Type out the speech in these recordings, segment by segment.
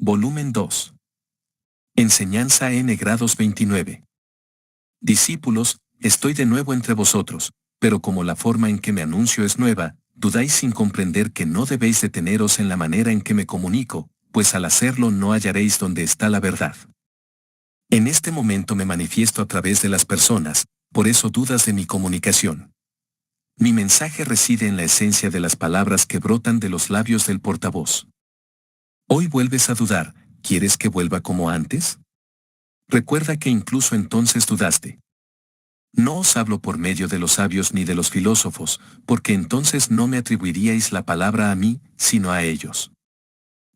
Volumen 2. Enseñanza N grados 29. Discípulos, estoy de nuevo entre vosotros, pero como la forma en que me anuncio es nueva, dudáis sin comprender que no debéis deteneros en la manera en que me comunico, pues al hacerlo no hallaréis donde está la verdad. En este momento me manifiesto a través de las personas, por eso dudas de mi comunicación. Mi mensaje reside en la esencia de las palabras que brotan de los labios del portavoz. Hoy vuelves a dudar, ¿quieres que vuelva como antes? Recuerda que incluso entonces dudaste. No os hablo por medio de los sabios ni de los filósofos, porque entonces no me atribuiríais la palabra a mí, sino a ellos.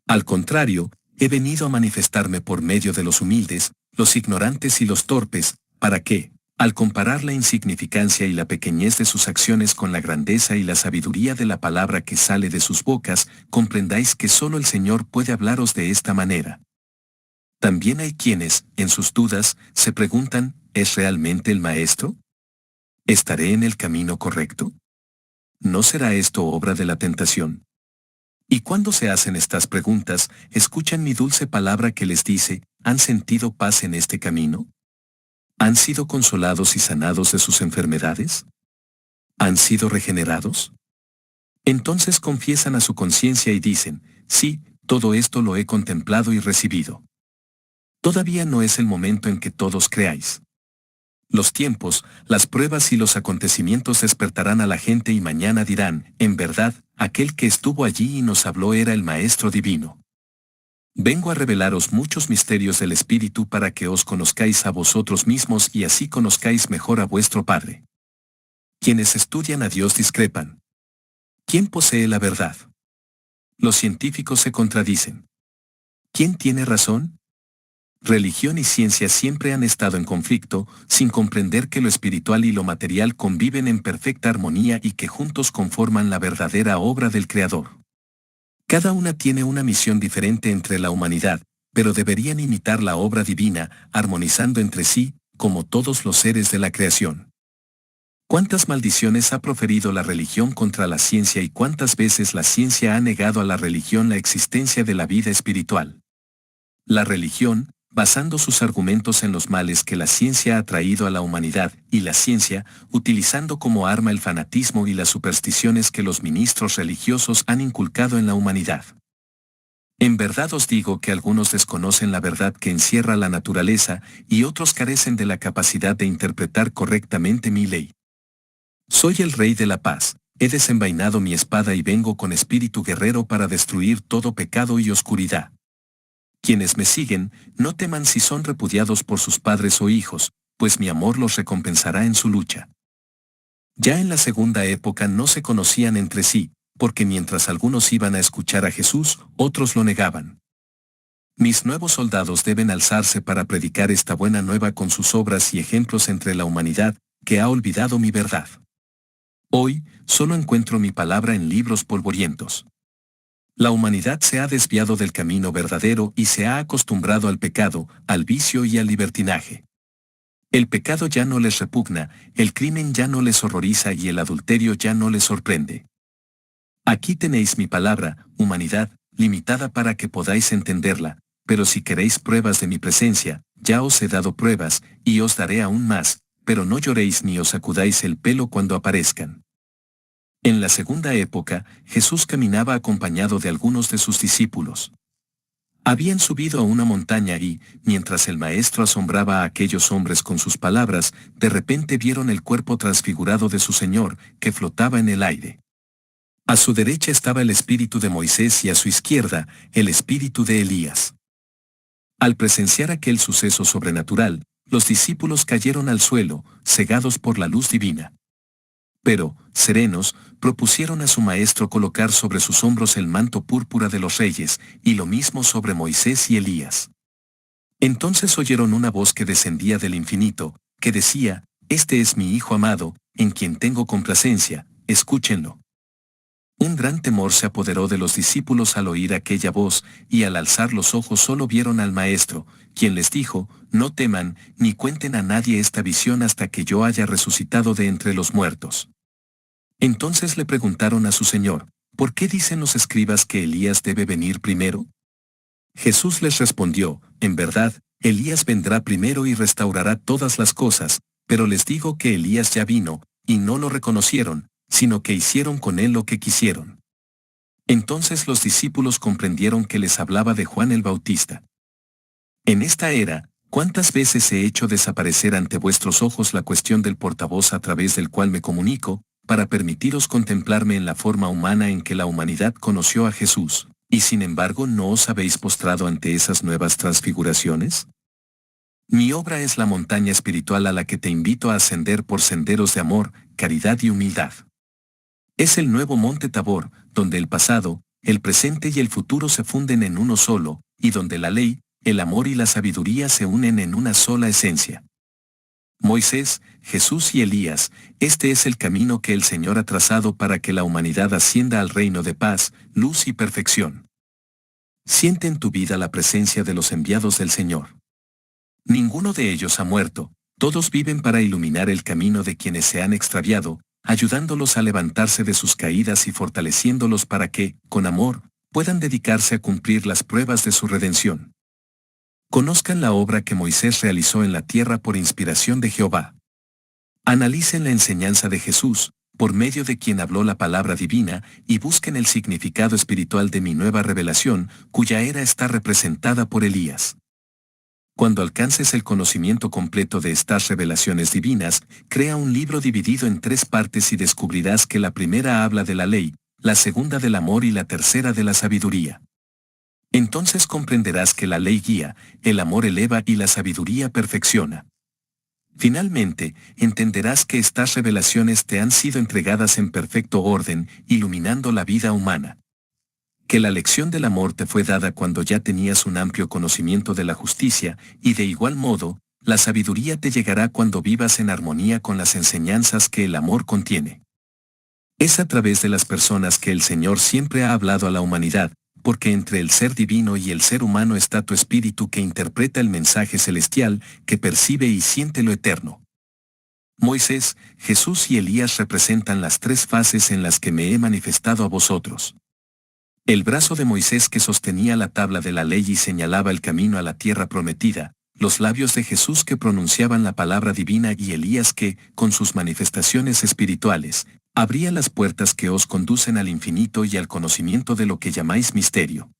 Al contrario, he venido a manifestarme por medio de los humildes, los ignorantes y los torpes, para que, al comparar la insignificancia y la pequeñez de sus acciones con la grandeza y la sabiduría de la palabra que sale de sus bocas, comprendáis que solo el Señor puede hablaros de esta manera. También hay quienes, en sus dudas, se preguntan, ¿es realmente el Maestro? ¿Estaré en el camino correcto? ¿No será esto obra de la tentación? Y cuando se hacen estas preguntas, escuchan mi dulce palabra que les dice, ¿han sentido paz en este camino? ¿Han sido consolados y sanados de sus enfermedades? ¿Han sido regenerados? Entonces confiesan a su conciencia y dicen, sí, todo esto lo he contemplado y recibido. Todavía no es el momento en que todos creáis. Los tiempos, las pruebas y los acontecimientos despertarán a la gente y mañana dirán, en verdad, aquel que estuvo allí y nos habló era el Maestro Divino. Vengo a revelaros muchos misterios del Espíritu para que os conozcáis a vosotros mismos y así conozcáis mejor a vuestro Padre. Quienes estudian a Dios discrepan. ¿Quién posee la verdad? Los científicos se contradicen. ¿Quién tiene razón? Religión y ciencia siempre han estado en conflicto, sin comprender que lo espiritual y lo material conviven en perfecta armonía y que juntos conforman la verdadera obra del Creador. Cada una tiene una misión diferente entre la humanidad, pero deberían imitar la obra divina, armonizando entre sí, como todos los seres de la creación. ¿Cuántas maldiciones ha proferido la religión contra la ciencia y cuántas veces la ciencia ha negado a la religión la existencia de la vida espiritual? La religión, basando sus argumentos en los males que la ciencia ha traído a la humanidad, y la ciencia, utilizando como arma el fanatismo y las supersticiones que los ministros religiosos han inculcado en la humanidad. En verdad os digo que algunos desconocen la verdad que encierra la naturaleza, y otros carecen de la capacidad de interpretar correctamente mi ley. Soy el Rey de la Paz, he desenvainado mi espada y vengo con espíritu guerrero para destruir todo pecado y oscuridad. Quienes me siguen, no teman si son repudiados por sus padres o hijos, pues mi amor los recompensará en su lucha. Ya en la segunda época no se conocían entre sí, porque mientras algunos iban a escuchar a Jesús, otros lo negaban. Mis nuevos soldados deben alzarse para predicar esta buena nueva con sus obras y ejemplos entre la humanidad, que ha olvidado mi verdad. Hoy, solo encuentro mi palabra en libros polvorientos. La humanidad se ha desviado del camino verdadero y se ha acostumbrado al pecado, al vicio y al libertinaje. El pecado ya no les repugna, el crimen ya no les horroriza y el adulterio ya no les sorprende. Aquí tenéis mi palabra, humanidad, limitada para que podáis entenderla, pero si queréis pruebas de mi presencia, ya os he dado pruebas, y os daré aún más, pero no lloréis ni os sacudáis el pelo cuando aparezcan. En la segunda época, Jesús caminaba acompañado de algunos de sus discípulos. Habían subido a una montaña y, mientras el Maestro asombraba a aquellos hombres con sus palabras, de repente vieron el cuerpo transfigurado de su Señor, que flotaba en el aire. A su derecha estaba el espíritu de Moisés y a su izquierda, el espíritu de Elías. Al presenciar aquel suceso sobrenatural, los discípulos cayeron al suelo, cegados por la luz divina. Pero, serenos, propusieron a su maestro colocar sobre sus hombros el manto púrpura de los reyes, y lo mismo sobre Moisés y Elías. Entonces oyeron una voz que descendía del infinito, que decía, «Este es mi Hijo amado, en quien tengo complacencia, escúchenlo». Un gran temor se apoderó de los discípulos al oír aquella voz, y al alzar los ojos solo vieron al Maestro, quien les dijo, «No teman, ni cuenten a nadie esta visión hasta que yo haya resucitado de entre los muertos». Entonces le preguntaron a su Señor, ¿por qué dicen los escribas que Elías debe venir primero? Jesús les respondió, en verdad, Elías vendrá primero y restaurará todas las cosas, pero les digo que Elías ya vino, y no lo reconocieron, sino que hicieron con él lo que quisieron. Entonces los discípulos comprendieron que les hablaba de Juan el Bautista. En esta era, ¿cuántas veces he hecho desaparecer ante vuestros ojos la cuestión del portavoz a través del cual me comunico, para permitiros contemplarme en la forma humana en que la humanidad conoció a Jesús, y sin embargo no os habéis postrado ante esas nuevas transfiguraciones? Mi obra es la montaña espiritual a la que te invito a ascender por senderos de amor, caridad y humildad. Es el nuevo monte Tabor, donde el pasado, el presente y el futuro se funden en uno solo, y donde la ley, el amor y la sabiduría se unen en una sola esencia. Moisés, Jesús y Elías, este es el camino que el Señor ha trazado para que la humanidad ascienda al reino de paz, luz y perfección. Siente en tu vida la presencia de los enviados del Señor. Ninguno de ellos ha muerto, todos viven para iluminar el camino de quienes se han extraviado, ayudándolos a levantarse de sus caídas y fortaleciéndolos para que, con amor, puedan dedicarse a cumplir las pruebas de su redención. Conozcan la obra que Moisés realizó en la tierra por inspiración de Jehová. Analicen la enseñanza de Jesús, por medio de quien habló la palabra divina, y busquen el significado espiritual de mi nueva revelación, cuya era está representada por Elías. Cuando alcances el conocimiento completo de estas revelaciones divinas, crea un libro dividido en 3 partes y descubrirás que la primera habla de la ley, la segunda del amor y la tercera de la sabiduría. Entonces comprenderás que la ley guía, el amor eleva y la sabiduría perfecciona. Finalmente, entenderás que estas revelaciones te han sido entregadas en perfecto orden, iluminando la vida humana. Que la lección del amor te fue dada cuando ya tenías un amplio conocimiento de la justicia, y de igual modo, la sabiduría te llegará cuando vivas en armonía con las enseñanzas que el amor contiene. Es a través de las personas que el Señor siempre ha hablado a la humanidad, porque entre el ser divino y el ser humano está tu espíritu que interpreta el mensaje celestial, que percibe y siente lo eterno. Moisés, Jesús y Elías representan las 3 fases en las que me he manifestado a vosotros. El brazo de Moisés que sostenía la tabla de la ley y señalaba el camino a la tierra prometida, los labios de Jesús que pronunciaban la palabra divina y Elías que, con sus manifestaciones espirituales, abría las puertas que os conducen al infinito y al conocimiento de lo que llamáis misterio.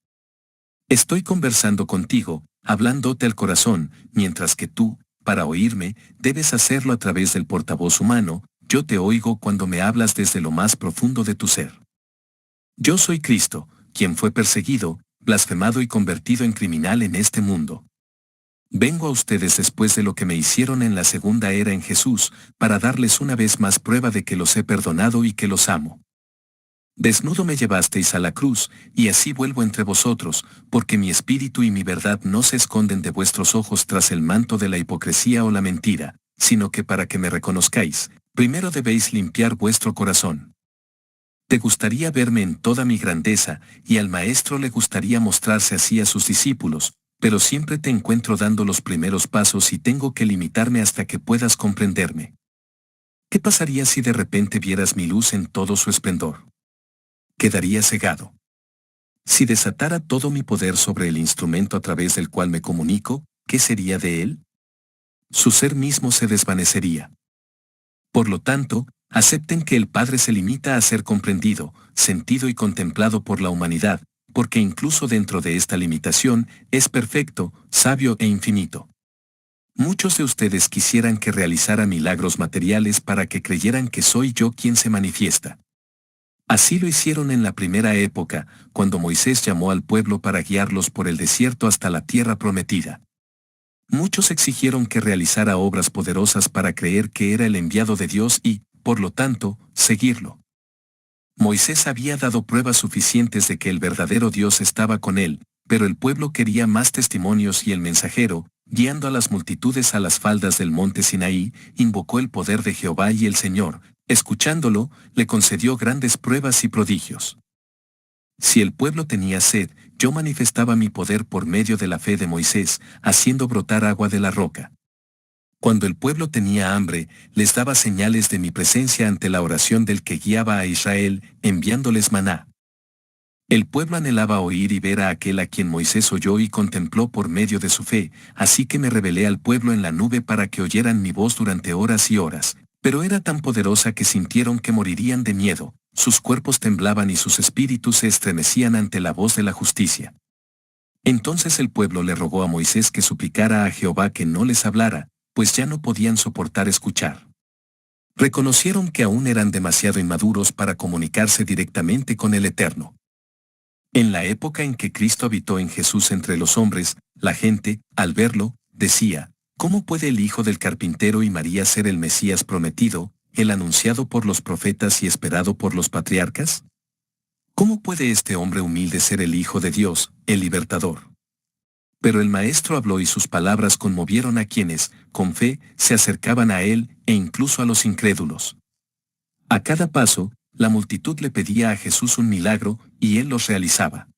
Estoy conversando contigo, hablándote al corazón, mientras que tú, para oírme, debes hacerlo a través del portavoz humano. Yo te oigo cuando me hablas desde lo más profundo de tu ser. Yo soy Cristo, quien fue perseguido, blasfemado y convertido en criminal en este mundo. Vengo a ustedes después de lo que me hicieron en la segunda era en Jesús, para darles una vez más prueba de que los he perdonado y que los amo. Desnudo me llevasteis a la cruz, y así vuelvo entre vosotros, porque mi espíritu y mi verdad no se esconden de vuestros ojos tras el manto de la hipocresía o la mentira, sino que para que me reconozcáis, primero debéis limpiar vuestro corazón. Te gustaría verme en toda mi grandeza, y al Maestro le gustaría mostrarse así a sus discípulos, pero siempre te encuentro dando los primeros pasos y tengo que limitarme hasta que puedas comprenderme. ¿Qué pasaría si de repente vieras mi luz en todo su esplendor? Quedaría cegado. Si desatara todo mi poder sobre el instrumento a través del cual me comunico, ¿qué sería de él? Su ser mismo se desvanecería. Por lo tanto, acepten que el Padre se limita a ser comprendido, sentido y contemplado por la humanidad, porque incluso dentro de esta limitación, es perfecto, sabio e infinito. Muchos de ustedes quisieran que realizara milagros materiales para que creyeran que soy yo quien se manifiesta. Así lo hicieron en la primera época, cuando Moisés llamó al pueblo para guiarlos por el desierto hasta la tierra prometida. Muchos exigieron que realizara obras poderosas para creer que era el enviado de Dios y, por lo tanto, seguirlo. Moisés había dado pruebas suficientes de que el verdadero Dios estaba con él, pero el pueblo quería más testimonios y el mensajero, guiando a las multitudes a las faldas del monte Sinaí, invocó el poder de Jehová y el Señor, escuchándolo, le concedió grandes pruebas y prodigios. Si el pueblo tenía sed, yo manifestaba mi poder por medio de la fe de Moisés, haciendo brotar agua de la roca. Cuando el pueblo tenía hambre, les daba señales de mi presencia ante la oración del que guiaba a Israel, enviándoles maná. El pueblo anhelaba oír y ver a aquel a quien Moisés oyó y contempló por medio de su fe, así que me revelé al pueblo en la nube para que oyeran mi voz durante horas y horas, pero era tan poderosa que sintieron que morirían de miedo, sus cuerpos temblaban y sus espíritus se estremecían ante la voz de la justicia. Entonces el pueblo le rogó a Moisés que suplicara a Jehová que no les hablara, pues ya no podían soportar escuchar. Reconocieron que aún eran demasiado inmaduros para comunicarse directamente con el Eterno. En la época en que Cristo habitó en Jesús entre los hombres, la gente, al verlo, decía, ¿cómo puede el hijo del carpintero y María ser el Mesías prometido, el anunciado por los profetas y esperado por los patriarcas? ¿Cómo puede este hombre humilde ser el Hijo de Dios, el libertador? Pero el Maestro habló y sus palabras conmovieron a quienes, con fe, se acercaban a él, e incluso a los incrédulos. A cada paso, la multitud le pedía a Jesús un milagro, y él los realizaba.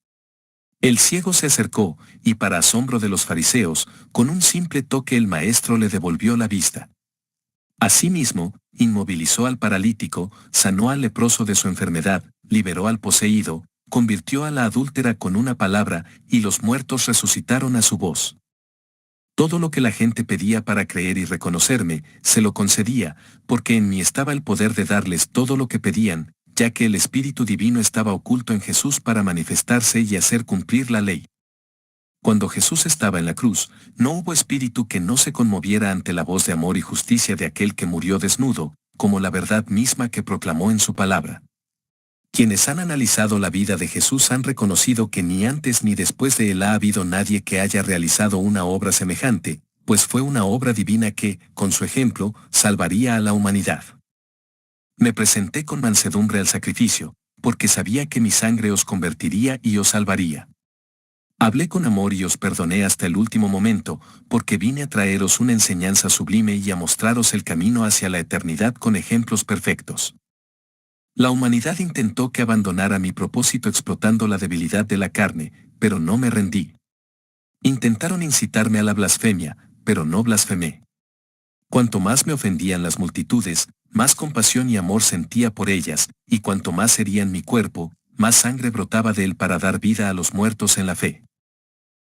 El ciego se acercó, y para asombro de los fariseos, con un simple toque el Maestro le devolvió la vista. Asimismo, inmovilizó al paralítico, sanó al leproso de su enfermedad, liberó al poseído, convirtió a la adúltera con una palabra, y los muertos resucitaron a su voz. Todo lo que la gente pedía para creer y reconocerme, se lo concedía, porque en mí estaba el poder de darles todo lo que pedían, ya que el Espíritu Divino estaba oculto en Jesús para manifestarse y hacer cumplir la ley. Cuando Jesús estaba en la cruz, no hubo espíritu que no se conmoviera ante la voz de amor y justicia de aquel que murió desnudo, como la verdad misma que proclamó en su palabra. Quienes han analizado la vida de Jesús han reconocido que ni antes ni después de él ha habido nadie que haya realizado una obra semejante, pues fue una obra divina que, con su ejemplo, salvaría a la humanidad. Me presenté con mansedumbre al sacrificio, porque sabía que mi sangre os convertiría y os salvaría. Hablé con amor y os perdoné hasta el último momento, porque vine a traeros una enseñanza sublime y a mostraros el camino hacia la eternidad con ejemplos perfectos. La humanidad intentó que abandonara mi propósito explotando la debilidad de la carne, pero no me rendí. Intentaron incitarme a la blasfemia, pero no blasfemé. Cuanto más me ofendían las multitudes, más compasión y amor sentía por ellas, y cuanto más herían mi cuerpo, más sangre brotaba de él para dar vida a los muertos en la fe.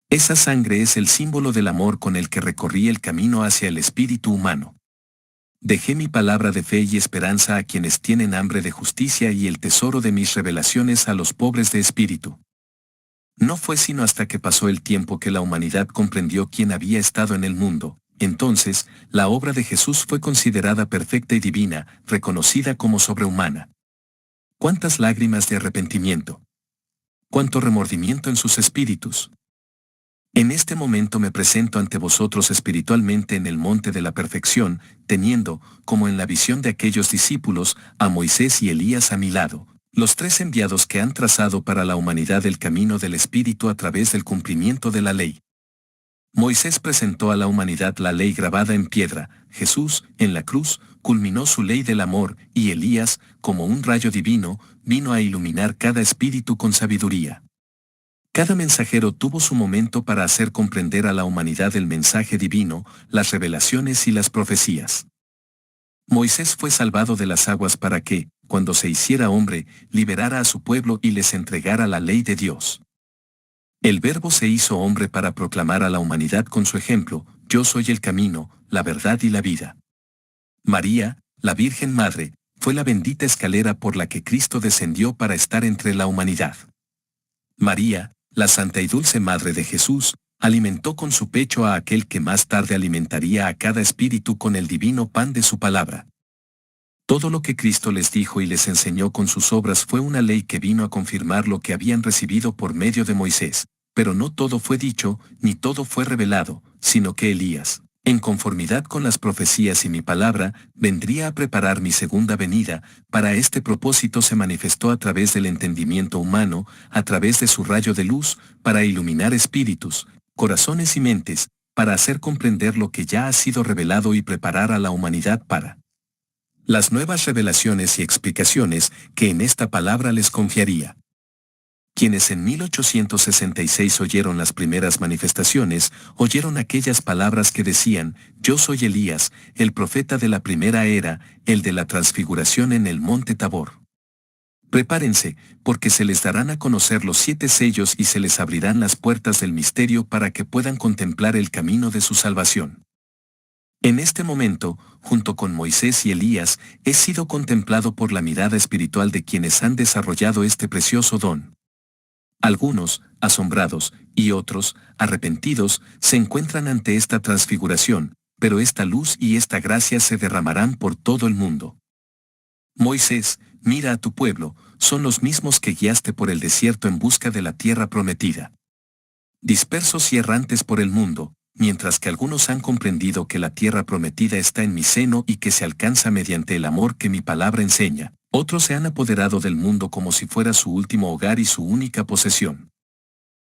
Esa sangre es el símbolo del amor con el que recorrí el camino hacia el espíritu humano. Dejé mi palabra de fe y esperanza a quienes tienen hambre de justicia y el tesoro de mis revelaciones a los pobres de espíritu. No fue sino hasta que pasó el tiempo que la humanidad comprendió quién había estado en el mundo, entonces, la obra de Jesús fue considerada perfecta y divina, reconocida como sobrehumana. ¿Cuántas lágrimas de arrepentimiento? ¿Cuánto remordimiento en sus espíritus? En este momento me presento ante vosotros espiritualmente en el monte de la perfección, teniendo, como en la visión de aquellos discípulos, a Moisés y Elías a mi lado, los tres enviados que han trazado para la humanidad el camino del Espíritu a través del cumplimiento de la ley. Moisés presentó a la humanidad la ley grabada en piedra, Jesús, en la cruz, culminó su ley del amor, y Elías, como un rayo divino, vino a iluminar cada espíritu con sabiduría. Cada mensajero tuvo su momento para hacer comprender a la humanidad el mensaje divino, las revelaciones y las profecías. Moisés fue salvado de las aguas para que, cuando se hiciera hombre, liberara a su pueblo y les entregara la ley de Dios. El Verbo se hizo hombre para proclamar a la humanidad con su ejemplo, yo soy el camino, la verdad y la vida. María, la Virgen Madre, fue la bendita escalera por la que Cristo descendió para estar entre la humanidad. María, la Santa y Dulce Madre de Jesús, alimentó con su pecho a aquel que más tarde alimentaría a cada espíritu con el divino pan de su palabra. Todo lo que Cristo les dijo y les enseñó con sus obras fue una ley que vino a confirmar lo que habían recibido por medio de Moisés, pero no todo fue dicho, ni todo fue revelado, sino que Elías, en conformidad con las profecías y mi palabra, vendría a preparar mi segunda venida. Para este propósito se manifestó a través del entendimiento humano, a través de su rayo de luz, para iluminar espíritus, corazones y mentes, para hacer comprender lo que ya ha sido revelado y preparar a la humanidad para las nuevas revelaciones y explicaciones que en esta palabra les confiaría. Quienes en 1866 oyeron las primeras manifestaciones, oyeron aquellas palabras que decían, yo soy Elías, el profeta de la primera era, el de la transfiguración en el monte Tabor. Prepárense, porque se les darán a conocer los 7 sellos y se les abrirán las puertas del misterio para que puedan contemplar el camino de su salvación. En este momento, junto con Moisés y Elías, he sido contemplado por la mirada espiritual de quienes han desarrollado este precioso don. Algunos, asombrados, y otros, arrepentidos, se encuentran ante esta transfiguración, pero esta luz y esta gracia se derramarán por todo el mundo. Moisés, mira a tu pueblo, son los mismos que guiaste por el desierto en busca de la tierra prometida. Dispersos y errantes por el mundo, mientras que algunos han comprendido que la tierra prometida está en mi seno y que se alcanza mediante el amor que mi palabra enseña, otros se han apoderado del mundo como si fuera su último hogar y su única posesión.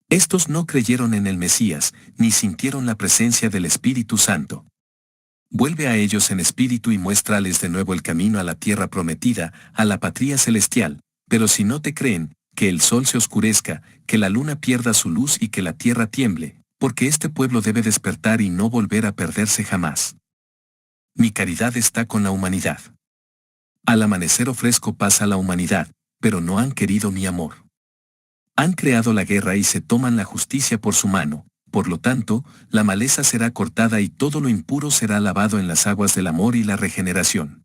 Estos no creyeron en el Mesías, ni sintieron la presencia del Espíritu Santo. Vuelve a ellos en espíritu y muéstrales de nuevo el camino a la tierra prometida, a la patria celestial, pero si no te creen, que el sol se oscurezca, que la luna pierda su luz y que la tierra tiemble, porque este pueblo debe despertar y no volver a perderse jamás. Mi caridad está con la humanidad. Al amanecer ofrezco paz a la humanidad, pero no han querido mi amor. Han creado la guerra y se toman la justicia por su mano, por lo tanto, la maleza será cortada y todo lo impuro será lavado en las aguas del amor y la regeneración.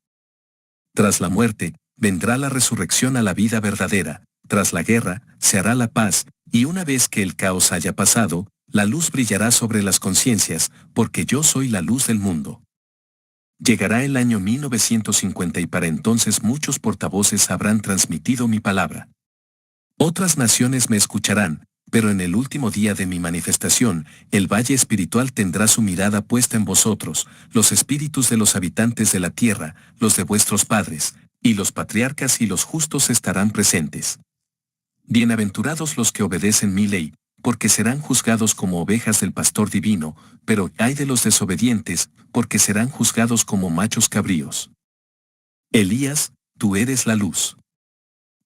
Tras la muerte, vendrá la resurrección a la vida verdadera, tras la guerra, se hará la paz, y una vez que el caos haya pasado, la luz brillará sobre las conciencias, porque yo soy la luz del mundo. Llegará el año 1950 y para entonces muchos portavoces habrán transmitido mi palabra. Otras naciones me escucharán, pero en el último día de mi manifestación, el valle espiritual tendrá su mirada puesta en vosotros, los espíritus de los habitantes de la tierra, los de vuestros padres, y los patriarcas y los justos estarán presentes. Bienaventurados los que obedecen mi ley, porque serán juzgados como ovejas del pastor divino, pero ay de los desobedientes, porque serán juzgados como machos cabríos. Elías, tú eres la luz.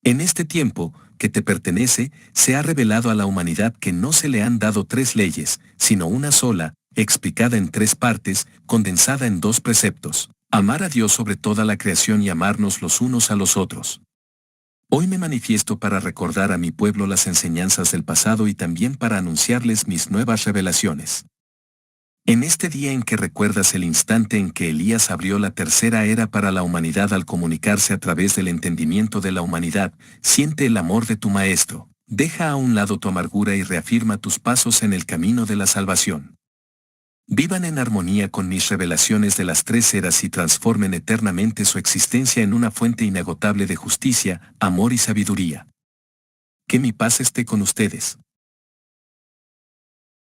En este tiempo, que te pertenece, se ha revelado a la humanidad que no se le han dado 3 leyes, sino una sola, explicada en 3 partes, condensada en 2 preceptos: amar a Dios sobre toda la creación y amarnos los unos a los otros. Hoy me manifiesto para recordar a mi pueblo las enseñanzas del pasado y también para anunciarles mis nuevas revelaciones. En este día en que recuerdas el instante en que Elías abrió la tercera era para la humanidad al comunicarse a través del entendimiento de la humanidad, siente el amor de tu Maestro, deja a un lado tu amargura y reafirma tus pasos en el camino de la salvación. Vivan en armonía con mis revelaciones de las 3 eras y transformen eternamente su existencia en una fuente inagotable de justicia, amor y sabiduría. Que mi paz esté con ustedes.